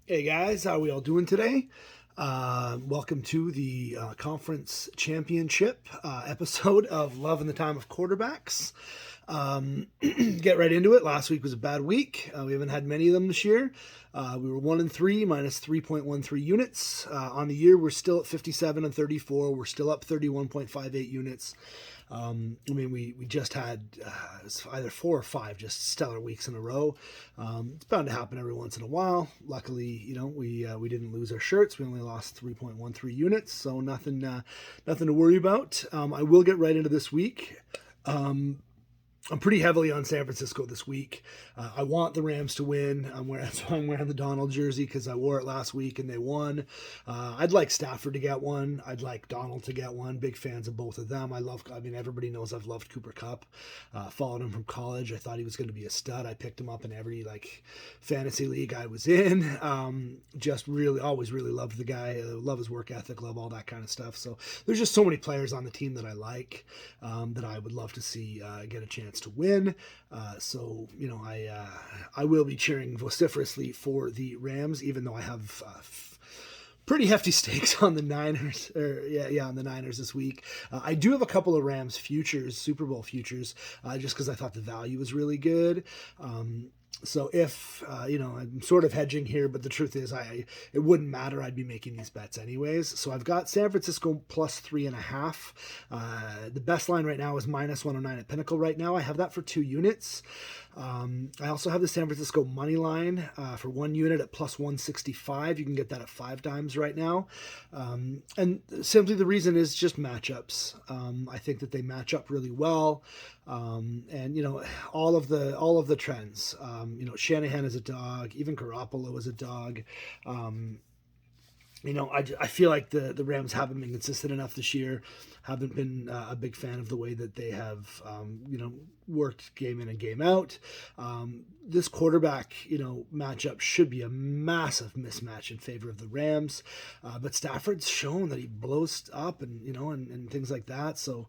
Hey guys, how are we all doing today? Welcome to the conference championship episode of Love in the Time of Quarterbacks. Get right into it. Last week was a bad week. We haven't had many of them this year. We were 1-3, minus 3.13 units. On the year, we're still at 57 and 34. We're still up 31.58 units. We just had either 4 or 5 just stellar weeks in a row. It's bound to happen every once in a while. Luckily, we didn't lose our shirts. We only lost 3.13 units, so nothing to worry about. I will get right into this week. I'm pretty heavily on San Francisco this week. I want the Rams to win. I'm wearing the Donald jersey because I wore it last week and they won. I'd like Stafford to get one. I'd like Donald to get one. Big fans of both of them. Everybody knows I've loved Cooper Kupp. Followed him from college. I thought he was going to be a stud. I picked him up in every fantasy league I was in. Always really loved the guy. Love his work ethic. Love all that kind of stuff. So there's just so many players on the team that I like that I would love to see get a chance to win. I will be cheering vociferously for the Rams, even though I have pretty hefty stakes on the Niners. On the Niners this week. I do have a couple of Rams futures, Super Bowl futures, just because I thought the value was really good. So if, I'm sort of hedging here, but the truth is it wouldn't matter. I'd be making these bets anyways. So I've got San Francisco plus 3.5. The best line right now is minus 109 at Pinnacle right now. I have that for 2 units. I also have the San Francisco money line for 1 unit at plus 165. You can get that at 5 times right now. And simply the reason is just matchups. I think that they match up really well. All of the trends. Shanahan is a dog. Even Garoppolo is a dog. I feel like the Rams haven't been consistent enough this year. Haven't been a big fan of the way that they have, worked game in and game out. This quarterback, matchup should be a massive mismatch in favor of the Rams. But Stafford's shown that he blows up and things like that. So,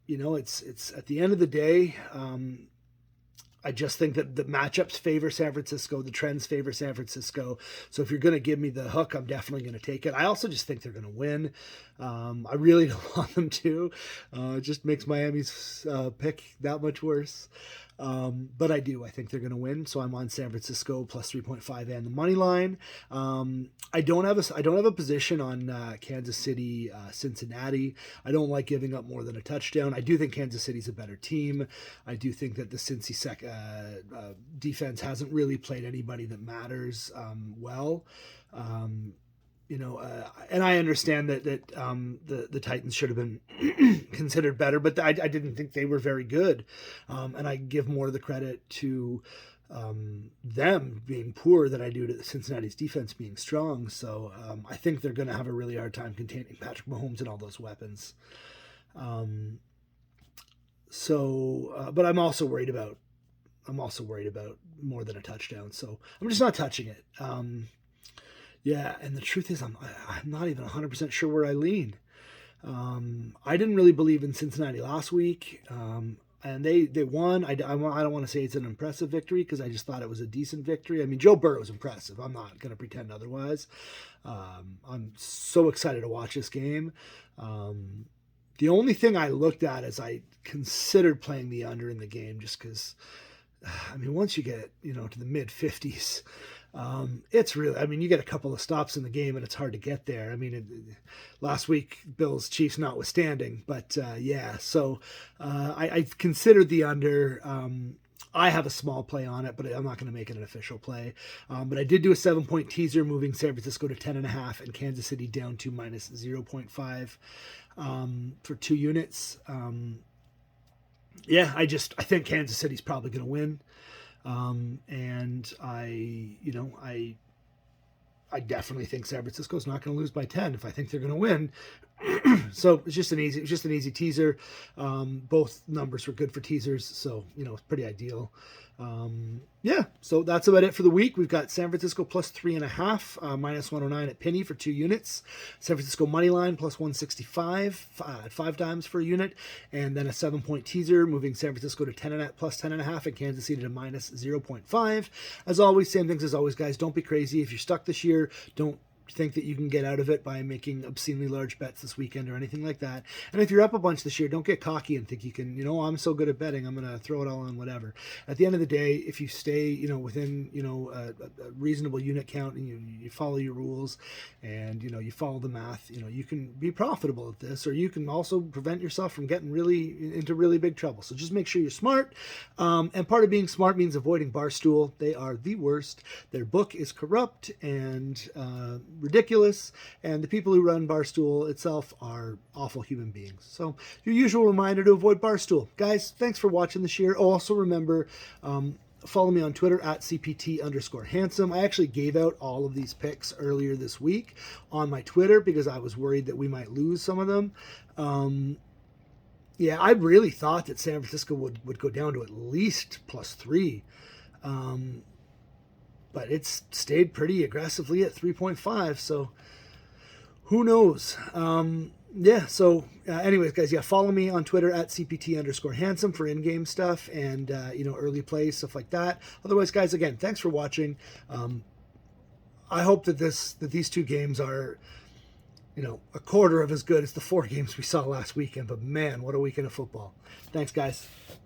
it's at the end of the day, I just think that the matchups favor San Francisco, the trends favor San Francisco. So if you're going to give me the hook, I'm definitely going to take it. I also just think they're going to win. I really don't want them to. It just makes Miami's pick that much worse. But I do. I think they're going to win. So I'm on San Francisco plus 3.5 and the money line. I don't have a position on Kansas City, Cincinnati. I don't like giving up more than a touchdown. I do think Kansas City's a better team. I do think that the Cincy defense hasn't really played anybody that matters well. And I understand that the Titans should have been considered better, but I didn't think they were very good. And I give more of the credit to them being poor than I do to Cincinnati's defense being strong. So I think they're going to have a really hard time containing Patrick Mahomes and all those weapons. But I'm also worried about more than a touchdown. So I'm just not touching it. And the truth is, I'm not even 100% sure where I lean. I didn't really believe in Cincinnati last week, and they won. I don't want to say it's an impressive victory because I just thought it was a decent victory. I mean, Joe Burrow was impressive. I'm not going to pretend otherwise. I'm so excited to watch this game. The only thing I looked at is I considered playing the under in the game just because, once you get, to the mid 50s, it's really, you get a couple of stops in the game and it's hard to get there. Last week, Bills Chiefs notwithstanding, but I considered the under. I have a small play on it, but I'm not going to make it an official play. But I did do a 7-point teaser, moving San Francisco to 10.5 and Kansas City down to minus 0.5 for 2 units. I think Kansas City's probably going to win. And I definitely think San Francisco's not going to lose by 10. If I think they're going to win, So it's just an easy teaser. Both numbers were good for teasers, so it's pretty ideal. Yeah, so that's about it for the week. We've got San Francisco plus 3.5, minus 109 at Penny for 2 units. San Francisco money line plus 165 at 5 times for a unit, and then a 7-point teaser moving San Francisco to 10 plus 10.5 and Kansas City to minus 0.5. As always, same things as always, guys. Don't be crazy. If you're stuck this year, don't think that you can get out of it by making obscenely large bets this weekend or anything like that. And if you're up a bunch this year, don't get cocky and think you can, I'm so good at betting, I'm going to throw it all on whatever. At the end of the day, if you stay, within, a reasonable unit count and you follow your rules and, you follow the math, you can be profitable at this, or you can also prevent yourself from getting into really big trouble. So just make sure you're smart. And part of being smart means avoiding Barstool. They are the worst. Their book is corrupt and ridiculous, and the people who run Barstool itself are awful human beings. So your usual reminder to avoid Barstool. Guys, thanks for watching this year. Also remember, follow me on Twitter at CPT_handsome. I actually gave out all of these picks earlier this week on my Twitter because I was worried that we might lose some of them. Yeah, I really thought that San Francisco would go down to at least plus 3. But it's stayed pretty aggressively at 3.5, so who knows? Anyways, guys, follow me on Twitter at CPT_handsome for in-game stuff and, early plays, stuff like that. Otherwise, guys, again, thanks for watching. I hope that these 2 games are, a quarter of as good as the 4 games we saw last weekend, but man, what a weekend of football. Thanks, guys.